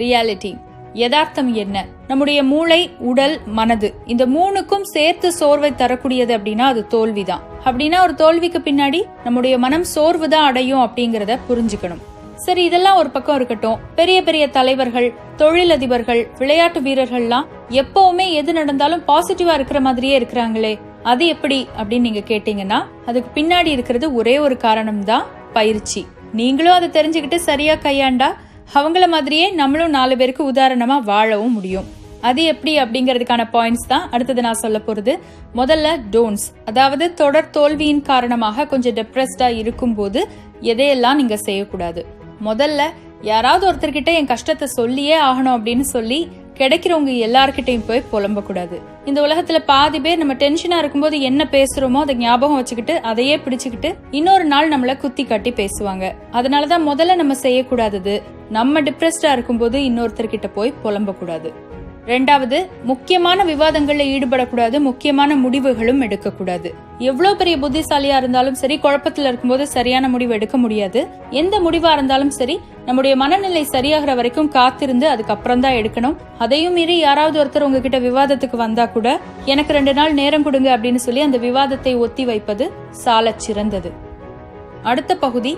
Reality, யதார்த்தம் என்ன? நம்முடைய மூளை, உடல், மனது இந்த மூணுக்கும் சேர்த்து சோர்வை தரக்கூடியது அப்படின்னா அது தோல்விதான். அப்படின்னா ஒரு தோல்விக்கு பின்னாடி நம்முடைய மனம் சோர்வு தான் அடையும் அப்படிங்கறத புரிஞ்சுக்கணும். சரி, இதெல்லாம் ஒரு பக்கம் இருக்கட்டும். பெரிய பெரிய தலைவர்கள், தொழிலதிபர்கள், விளையாட்டு வீரர்கள்லாம் எப்பவுமே எது நடந்தாலும் பாசிட்டிவா இருக்கிற மாதிரியே இருக்கிறாங்களே, அது எப்படி அப்படின்னு நீங்க கேட்டீங்கன்னா அதுக்கு பின்னாடி இருக்கிறது ஒரே ஒரு காரணம் தான், பயிற்சி. நீங்களும் அதை தெரிஞ்சுக்கிட்டு சரியா கையாண்டா அவங்கள மாதிரியே நம்மளும் 4 பேருக்கு உதாரணமா வாழவும் முடியும். அது எப்படி அப்படிங்கறதுக்கான பாயிண்ட்ஸ் தான் அடுத்தது நான் சொல்ல போறது. முதல்ல டோன்ட்ஸ், அதாவது தொடர் தோல்வியின் காரணமாக கொஞ்சம் டிப்ரெஸ்டா இருக்கும் போது எதையெல்லாம் நீங்க செய்யக்கூடாது. முதல்ல யாராவது ஒருத்தர்கிட்ட என் கஷ்டத்தை சொல்லியே ஆகணும் அப்படின்னு சொல்லி கிடைக்கிறவங்க எல்லார்கிட்டையும் போய் புலம்ப கூடாது. இந்த உலகத்துல பாதி பேர் நம்ம டென்ஷனா இருக்கும்போது என்ன பேசுறோமோ அதை ஞாபகம் வச்சுக்கிட்டு அதையே பிடிச்சுக்கிட்டு இன்னொரு நாள் நம்மள குத்தி காட்டி பேசுவாங்க. அதனாலதான் முதல்ல நம்ம செய்யக்கூடாதது, நம்ம டிப்ரெஸ்டா இருக்கும்போது இன்னொருத்தர்கிட்ட போய் புலம்ப கூடாது. ரெண்டாவது, முக்கியமான விவாதங்கள்ல ஈடுபடக்கூடாது, முக்கியமான முடிவுகளும் எடுக்கக்கூடாது. எவ்வளவு பெரிய புத்திசாலியா இருந்தாலும் சரி, குழப்பத்துல இருக்கும்போது சரியான முடிவு எடுக்க முடியாது. எந்த முடிவா இருந்தாலும் சரி, நம்முடைய மனநிலை சரியாகிற வரைக்கும் காத்திருந்து அதுக்கப்புறம் தான் எடுக்கணும். அதையும் மீறி யாராவது ஒருத்தர் உங்ககிட்ட விவாதத்துக்கு வந்தா கூட எனக்கு 2 நாள் நேரம் கொடுங்க அப்படின்னு சொல்லி அந்த விவாதத்தை ஒத்தி வைப்பது சாலச் சிறந்தது. அடுத்த பகுதி,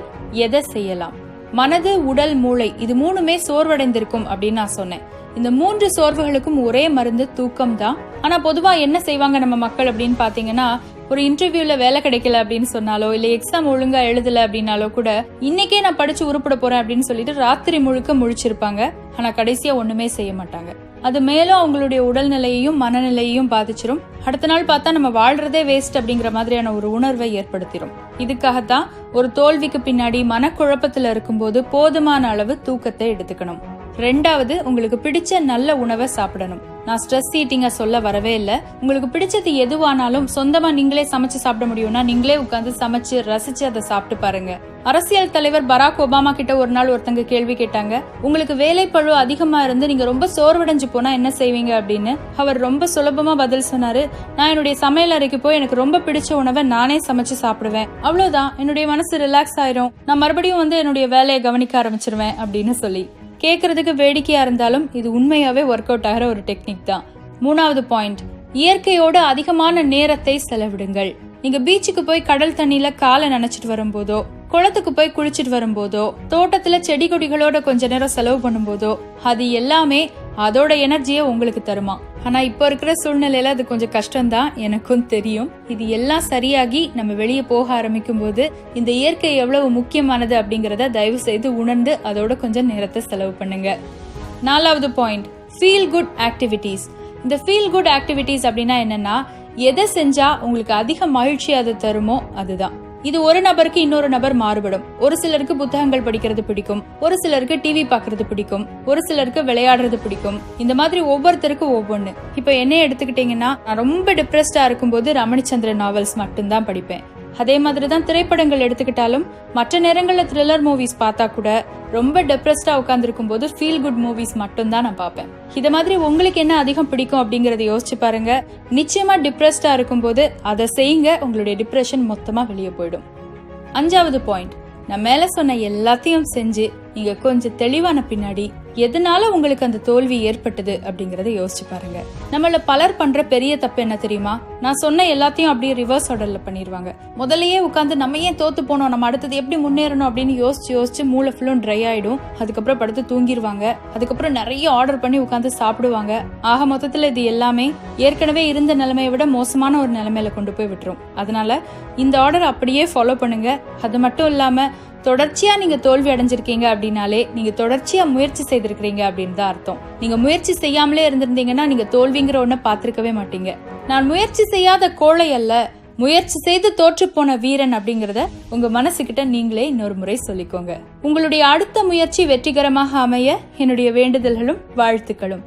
எதை செய்யலாம்? மனது, உடல், மூளை இது மூணுமே சோர்வடைந்திருக்கும் அப்படின்னு நான் சொன்னேன். இந்த 3 சோர்வுகளுக்கும் ஒரே மருந்து தூக்கம் தான். ஆனா பொதுவா என்ன செய்வாங்க நம்ம மக்கள் அப்படின்னு பாத்தீங்கன்னா, ஒரு இன்டர்வியூல வேலை கிடைக்கல அப்படின்னு சொன்னாலோ இல்ல எக்ஸாம் ஒழுங்கா எழுதல அப்படின்னாலோ கூட இன்னைக்கே நான் படிச்சு உருப்பட போறேன் அப்படின்னு சொல்லிட்டு ராத்திரி முழுக்க முழிச்சிருப்பாங்க. ஆனா கடைசியா ஒண்ணுமே செய்ய மாட்டாங்க. அது மேலும் அவங்களுடைய உடல்நிலையையும் மனநிலையையும் பாதிச்சிரும். அடுத்த நாள் பார்த்தா நம்ம வாழ்றதே வேஸ்ட் அப்படிங்கிற மாதிரியான ஒரு உணர்வை ஏற்படுத்திடும். இதுக்காகத்தான் ஒரு தோல்விக்கு பின்னாடி மனக்குழப்பத்துல இருக்கும்போது போதுமான அளவு தூக்கத்தை எடுத்துக்கணும். ரெண்டாவது, உங்களுக்கு பிடிச்ச நல்ல உணவை சாப்பிடணும். நான் ஸ்ட்ரெஸ் ஈட்டிங்க சொல்ல வரவே இல்ல. உங்களுக்கு பிடிச்சது எதுவானாலும் சொந்தமா நீங்களே சமைச்சு சாப்பிட முடியும்னா நீங்களே உட்கார்ந்து சமைச்சு ரசிச்சு அதை சாப்பிட்டு பாருங்க. அரசியல் தலைவர் பராக் ஒபாமா கிட்ட ஒரு நாள் ஒருத்தங்க கேள்வி கேட்டாங்க, உங்களுக்கு வேலைப்பளு அதிகமா இருந்து நீங்க ரொம்ப சோர்வடைஞ்சு போனா என்ன செய்வீங்க அப்படின்னு. அவர் ரொம்ப சுலபமா பதில் சொன்னாரு, நான் என்னுடைய சமையல் அறைக்கு போய் எனக்கு ரொம்ப பிடிச்ச உணவை நானே சமைச்சு சாப்பிடுவேன், அவ்வளவுதான், என்னுடைய மனசு ரிலாக்ஸ் ஆயிரும், நான் மறுபடியும் என்னுடைய வேலையை கவனிக்க ஆரம்பிச்சிருவேன் அப்படின்னு சொல்லி. கேட்கறதுக்கு வேடிக்கையா இருந்தாலும் இது உண்மையாவே ஒர்க் அவுட் ஆகிற ஒரு டெக்னிக் தான். 3வது பாயிண்ட், இயற்கையோடு அதிகமான நேரத்தை செலவிடுங்கள். நீங்க பீச்சுக்கு போய் கடல் தண்ணியில காலை நனைச்சிட்டு வரும்போதோ, குளத்துக்கு போய் குளிச்சிட்டு வரும்போதோ, தோட்டத்துல செடி கொடிகளோட கொஞ்ச நேரம் செலவு பண்ணும்போதோ அது எல்லாமே அதோட எனர்ஜியை உங்களுக்கு தருமா. ஆனா இப்ப இருக்கிற சூழ்நிலையில அது கொஞ்சம் கஷ்டம்தான், எனக்கும் தெரியும். இது எல்லாம் சரியாகி நம்ம வெளியே போக ஆரம்பிக்கும் போது இந்த இயற்கை எவ்வளவு முக்கியமானது அப்படிங்கறத தயவு செய்து உணர்ந்து அதோட கொஞ்சம் நேரத்தை செலவு பண்ணுங்க. 4வது பாயிண்ட், ஃபீல் குட் ஆக்டிவிட்டிஸ். இந்த ஃபீல் குட் ஆக்டிவிட்டிஸ் அப்படின்னா என்னன்னா, எதை செஞ்சா உங்களுக்கு அதிக மகிழ்ச்சி அது தருமோ அதுதான். இது ஒரு நபருக்கு இன்னொரு நபர் மாறுபடும். ஒரு சிலருக்கு புத்தகங்கள் படிக்கிறது பிடிக்கும், ஒரு சிலருக்கு டிவி பாக்குறது பிடிக்கும், ஒரு சிலருக்கு விளையாடுறது பிடிக்கும். இந்த மாதிரி ஒவ்வொருத்தருக்கும் ஒவ்வொன்னு. இப்ப என்ன எடுத்துக்கிட்டீங்கன்னா, நான் ரொம்ப டிப்ரெஸ்டா இருக்கும்போது ரமணிச்சந்திரன் நாவல்ஸ் மட்டும்தான் படிப்பேன். அதே மாதிரிதான் திரைப்படங்கள் எடுத்துக்கிட்டாலும் மற்ற நேரங்கள்ல த்ரில்லர் மூவிஸ் பார்த்தா கூட ரொம்ப டிப்ரெஸ்டா உட்கார்ந்துருக்கும் போது ஃபீல் குட் மூவிஸ் மட்டும் தான் நான் பார்ப்பேன். இத மாதிரி உங்களுக்கு என்ன அதிகம் பிடிக்கும் அப்படிங்கறத யோசிச்சு பாருங்க. நிச்சயமா டிப்ரெஸ்டா இருக்கும்போது அதை செய்யுங்க, உங்களுடைய டிப்ரெஷன் மொத்தமா வெளியே போயிடும். 5வது பாயிண்ட், நான் மேல சொன்ன எல்லாத்தையும் செஞ்சு நீங்க கொஞ்சம் தெளிவான பின்னாடி எதனால உங்களுக்கு அந்த தோல்வி ஏற்பட்டது அப்படிங்கறத யோசிச்சு பாருங்க. நம்மள பலர் பண்ற பெரிய தப்பு என்ன தெரியுமா? நான் சொன்ன எல்லாத்தையும் அப்படியே ரிவர்ஸ் ஆர்டர்ல பண்ணிடுவாங்க. முதல்லயே உட்காந்து நம்ம ஏன் தோத்து போனோம், நம்ம அடுத்தது எப்படி முன்னேறணும் அப்படின்னு யோசிச்சு மூளை ஃபுல்லும் ட்ரை ஆயிடும். அதுக்கப்புறம் படுத்து தூங்கிடுவாங்க. அதுக்கப்புறம் நிறைய ஆர்டர் பண்ணி உட்காந்து சாப்பிடுவாங்க. ஆக மொத்தத்துல இது எல்லாமே ஏற்கனவே இருந்த நிலைமையை விட மோசமான ஒரு நிலைமையில கொண்டு போய் விட்டுரும். அதனால இந்த ஆர்டர் அப்படியே ஃபாலோ பண்ணுங்க. அது மட்டும் இல்லாம தொடர்ச்சியா நீங்க தோல்வி அடைஞ்சிருக்கீங்க அப்படின்னாலே நீங்க தொடர்ச்சியா முயற்சி செய்திருக்கீங்க அப்படின்னு தான் அர்த்தம். நீங்க முயற்சி செய்யாமலே இருந்திருந்தீங்கன்னா நீங்க தோல்விங்கிற ஒன்ன பாத்திருக்கவே மாட்டீங்க. நான் முயற்சி செய்யாத கோழை அல்ல, முயற்சி செய்து தோற்று போன வீரன் அப்படிங்கறத உங்க மனசுகிட்ட நீங்களே இன்னொரு முறை சொல்லிக்கோங்க. உங்களுடைய அடுத்த முயற்சி வெற்றிகரமாக அமைய என்னுடைய வேண்டுதல்களும் வாழ்த்துக்களும்.